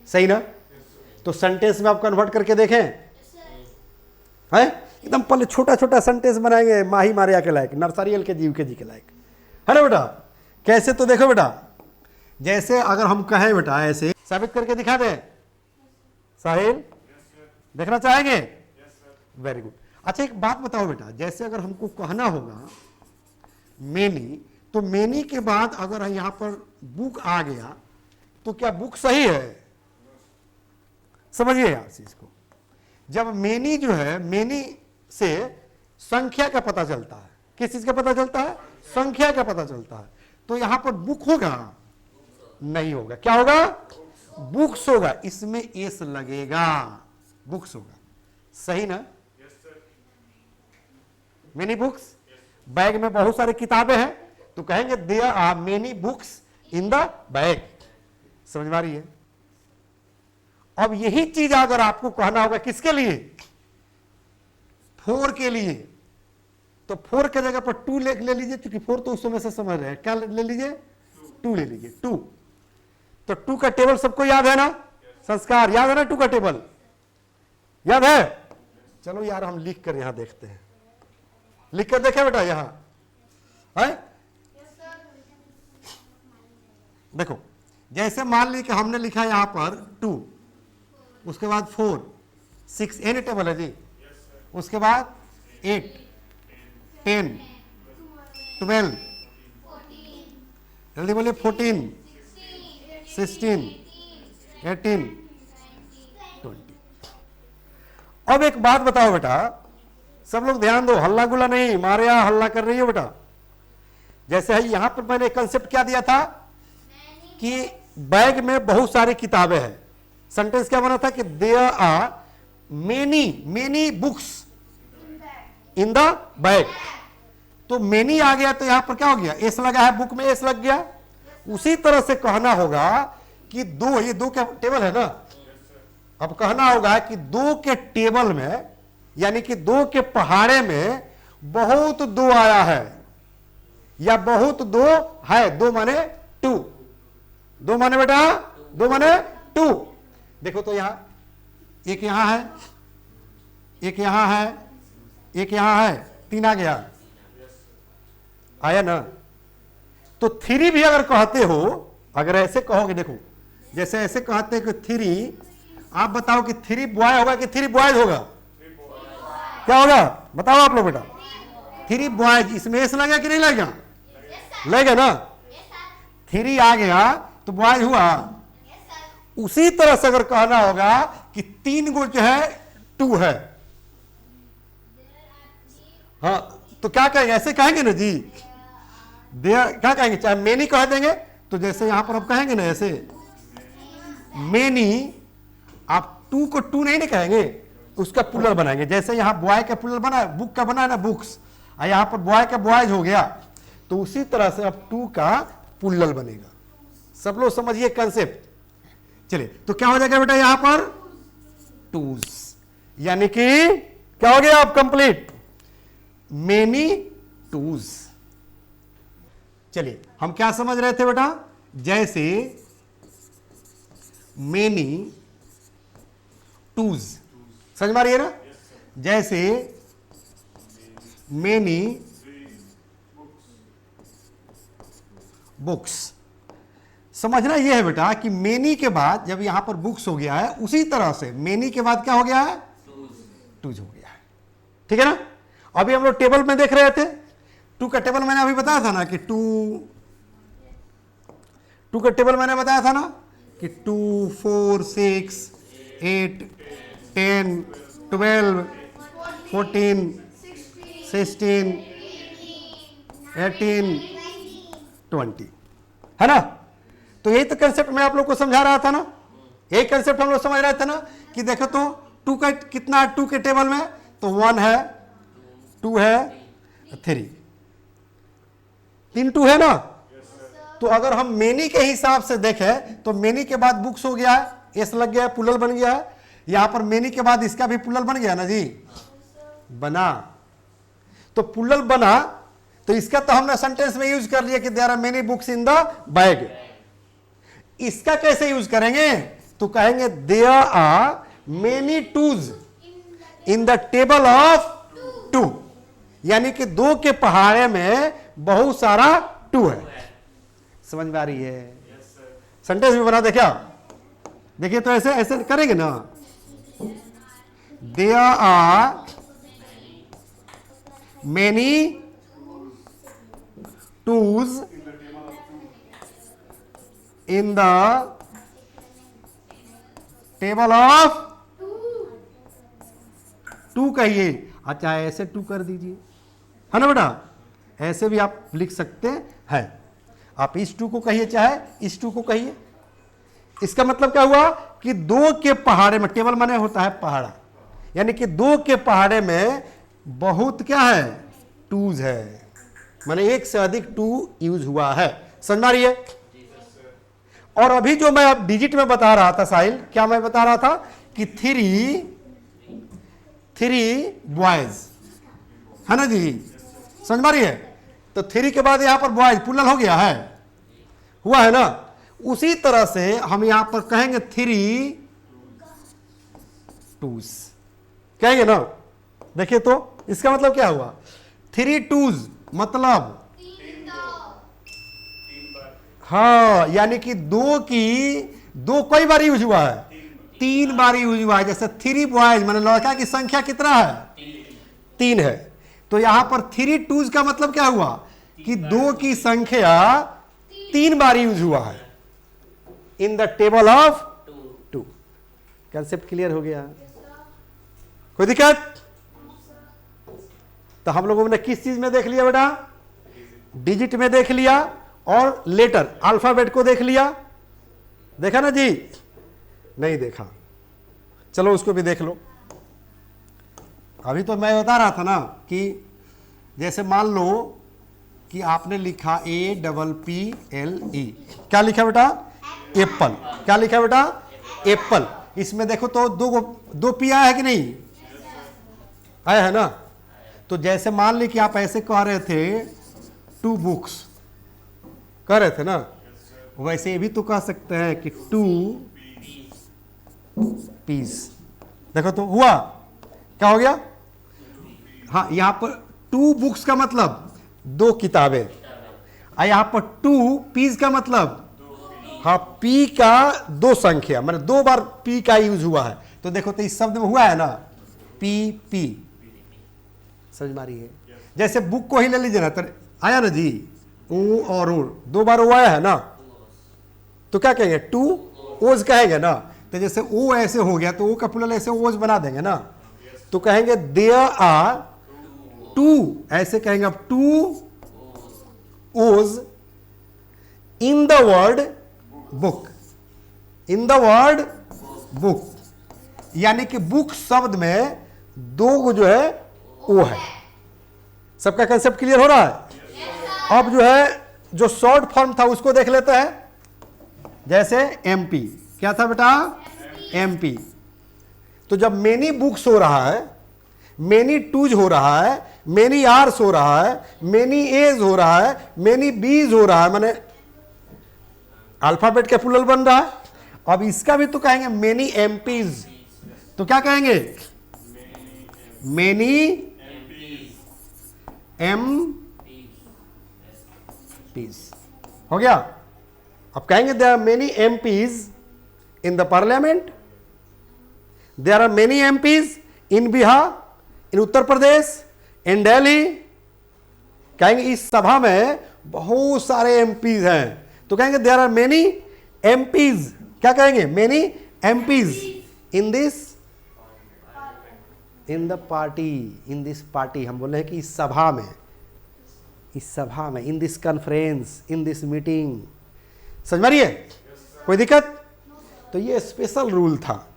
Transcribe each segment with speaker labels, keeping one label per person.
Speaker 1: सही ना? तो सेंटेंस में आप कन्वर्ट करके देखें, है एकदम पहले छोटा छोटा सेंटेंस बनाएंगे माही मारिया के लायक, नर्सरी एलकेजी यूकेजी के लायक, है ना बेटा? कैसे? तो देखो बेटा, जैसे अगर हम कहें बेटा ऐसे साबित करके दिखा दें, साहिल देखना चाहेंगे? Very good. अच्छा एक बात बताओ बेटा, जैसे अगर हमको कहना होगा मेनी, तो मेनी के बाद अगर यहां पर बुक आ गया तो क्या बुक सही है? समझिए आप चीज को। जब मेनी जो है, मेनी से संख्या का पता चलता है। किस चीज का पता चलता है? संख्या का पता चलता है। तो यहां पर बुक होगा? नहीं होगा। क्या होगा? बुक्स होगा। इसमें एस लगेगा, बुक्स होगा। सही ना? मेनी बुक्स, बैग में बहुत सारी किताबें हैं तो कहेंगे there are many books in the bag. समझ में आ रही है? अब यही चीज अगर आपको कहना होगा किसके लिए? 4 के लिए, तो 4 के जगह पर 2 ले लीजिए, क्योंकि 4 तो उस समय से समझ रहे हैं। क्या ले लीजिए? 2 ले लीजिए। 2 तो 2 का टेबल सबको याद है ना? संस्कार याद है ना? 2 का टेबल याद है? चलो यार हम लिख कर यहां देखते हैं, लिख कर देखें बेटा यहां है। देखो जैसे मान ली कि हमने लिखा यहां पर 2, उसके बाद 4, 6, एनी टेबल है जी, उसके बाद 8, 10, 12, जल्दी बोलिए 14, 16, 18, 20। अब एक बात बताओ बेटा, सब लोग ध्यान दो, हल्ला गुल्ला नहीं, मारे यहाँ हल्ला कर रही हो बेटा। जैसे है यहां पर मैंने कंसेप्ट क्या दिया था कि बैग में बहुत सारी किताबें हैं। सेंटेंस क्या बना था कि there are many books in the bag. तो मेनी आ गया तो यहां पर क्या हो गया? एस लगा है, बुक में एस लग गया। उसी तरह से कहना होगा कि 2, ये 2 का टेबल है ना, अब कहना होगा कि 2 के टेबल में, यानी कि 2 के पहाड़े में बहुत 2 आया है, या बहुत 2 है। 2 माने 2, 2 माने बेटा 2 माने 2। देखो तो यहां एक यहां है, एक यहां है, एक यहां है, 3 आ गया, आया ना? तो 3 भी अगर कहते हो, अगर ऐसे कहोगे, देखो जैसे ऐसे कहते हैं कि 3, आप बताओ कि 3 बॉय होगा कि 3 बॉयज होगा? क्या होगा बताओ आप लोग बेटा? 3 बॉयज। इसमें एस लगेगा कि नहीं लगेगा? लगेगा ना? 3 आ गया तो बॉयज हुआ। उसी तरह से अगर कहना होगा कि 3 गो जो है 2 है, हाँ, तो क्या कहेंगे? ऐसे कहेंगे ना जी, क्या कहेंगे? चाहे मेनी कह देंगे, तो जैसे यहां पर आप कहेंगे ना ऐसे मेनी, आप 2 को 2 नहीं ना कहेंगे, उसका प्लूरल बनाएंगे। जैसे यहां बॉय का प्लूरल बना है, बुक का बना है ना बुक्स, और यहां पर बॉय का बॉयज हो गया, तो उसी तरह से अब 2 का प्लूरल बनेगा। सब लोग समझिए कंसेप्ट। चलिए तो क्या हो जाएगा बेटा यहां पर? टूज, यानी कि क्या हो गया? अब कंप्लीट मेनी टूज। चलिए हम क्या समझ रहे थे बेटा? जैसे मेनी टूज, समझ में आ रही है ना? जैसे मेनी बुक्स। समझना यह है बेटा कि मेनी के बाद जब यहां पर बुक्स हो गया है, उसी तरह से मेनी के बाद क्या हो गया है? टूज हो गया है। ठीक है ना? अभी हम लोग टेबल में देख रहे थे, 2 का टेबल मैंने अभी बताया था ना कि 2 का टेबल मैंने बताया था ना कि 2, 4, 6, 8, 10, 12, 14, 16, 18, 20, है ना? तो यही तो कंसेप्ट मैं आप लोग को समझा रहा था ना। यही कंसेप्ट हम लोग समझ रहे थे ना कि देखो तो 2 का कितना है 2 के टेबल में? तो 1 है, 2 है, 3, 3 2 है ना? तो अगर हम मेनी के हिसाब से देखें तो मेनी के बाद बुक्स हो गया है, एस लग गया है, प्लूरल बन गया है। यहां पर मेनी के बाद इसका भी प्लूरल बन गया ना जी, बना। तो प्लूरल बना तो इसका तो हमने सेंटेंस में यूज कर लिया कि there are many books in the bag. इसका कैसे यूज करेंगे? तो कहेंगे there are many twos in the table of two, यानी कि 2 के पहाड़े में बहुत सारा 2 है। समझ में आ रही है? सेंटेंस भी बना दे क्या? देखिए तो ऐसे ऐसे करेंगे ना, there are many twos in the table of 2 कहिए। अच्छा ऐसे 2 कर दीजिए, है ना बेटा? ऐसे भी आप लिख सकते हैं। आप इस 2 को कहिए चाहे इस 2 को कहिए। इसका मतलब क्या हुआ कि 2 के पहाड़े में, टेबल माने होता है पहाड़ा, यानी कि 2 के पहाड़े में बहुत क्या है? 2s है, माने 1 से अधिक 2 यूज हुआ है। समझ में आ रही है? और अभी जो मैं अब डिजिट में बता रहा था साहिल, क्या मैं बता रहा था कि 3 बॉयज, है ना जी? समझ में आ रही है? तो 3 के बाद यहां पर बॉयज प्लुरल हो गया है, हुआ है ना? उसी तरह से हम यहां पर कहेंगे 3 2s, कहेंगे ना? देखिए तो इसका मतलब क्या हुआ? 3 2s मतलब हाँ, यानी कि 2 कई बार यूज हुआ है? 3 बार यूज हुआ है। जैसे 3 बॉयज माने लड़का की संख्या कितना है? 3 है। तो यहां पर 3 2s का मतलब क्या हुआ कि 2 की संख्या 3 बार यूज हुआ है इन the table of 2। Concept clear हो गया? कोई दिक्कत? तो हम लोगों ने किस चीज में देख लिया बेटा? डिजिट में देख लिया और लेटर अल्फाबेट को देख लिया। देखा ना जी? नहीं देखा? चलो उसको भी देख लो। अभी तो मैं बता रहा था ना कि जैसे मान लो कि आपने लिखा APPLE, क्या लिखा बेटा? एप्पल। क्या लिखा बेटा? एप्पल। इसमें देखो तो 2 पी आया है कि नहीं? आया है ना? तो जैसे मान ली कि आप ऐसे कह रहे थे 2 बुक्स कह रहे थे ना, वैसे ये भी तो कह सकते हैं कि 2 पीस। देखो तो हुआ क्या हो गया? हाँ, यहां पर 2 बुक्स का मतलब 2 किताबें, और यहां पर 2 पीस का मतलब हाँ पी का 2 संख्या, मतलब 2 बार पी का यूज हुआ है। तो देखो तो इस शब्द में हुआ है ना पी। समझ में आ रही है? जैसे बुक को ही ले लीजिए ना, तो आया ना जी? ओ और ओ 2 बार ओ आया है ना, तो क्या कहेंगे? 2 ओज कहेंगे ना। तो जैसे ओ ऐसे हो गया तो ओ का प्लुरल ऐसे ओज बना देंगे ना, तो कहेंगे देयर आर 2, ऐसे कहेंगे अब 2 ओज in the word book. In the word book, यानी कि बुक शब्द में 2 जो है ओ है। सबका कंसेप्ट क्लियर हो रहा है? अब जो है जो शॉर्ट फॉर्म था उसको देख लेते हैं। जैसे MP, क्या था बेटा? MP। तो जब मेनी बुक्स हो रहा है, मेनी टूज हो रहा है, मेनी आर्स हो रहा है, मेनी एज हो रहा है, मेनी बीज हो रहा है, माने अल्फाबेट का प्लुरल बन रहा है। अब इसका भी तो कहेंगे मेनी MPs, तो क्या कहेंगे? Many MPs। हो गया? अब कहेंगे there are many MPs in the parliament, there are many MPs in Bihar, in Uttar Pradesh, in Delhi. कहेंगे इस सभा में बहुत सारे MPs हैं, तो कहेंगे देयर आर मेनी MPs। क्या कहेंगे? Many MPs in this, in the party, in this party. हम बोल रहे हैं कि इस सभा में, in this conference, in this meeting. समझ में आ रही है? कोई दिक्कत? तो ये स्पेशल रूल था।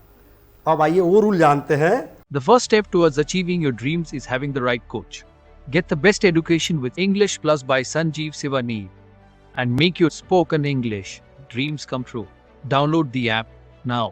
Speaker 1: अब आइए वो रूल जानते हैं।
Speaker 2: The first step towards achieving your dreams is having the right coach. Get the best education with English Plus by Sanjeev Sivaneer and make your spoken English dreams come true. Download the app now.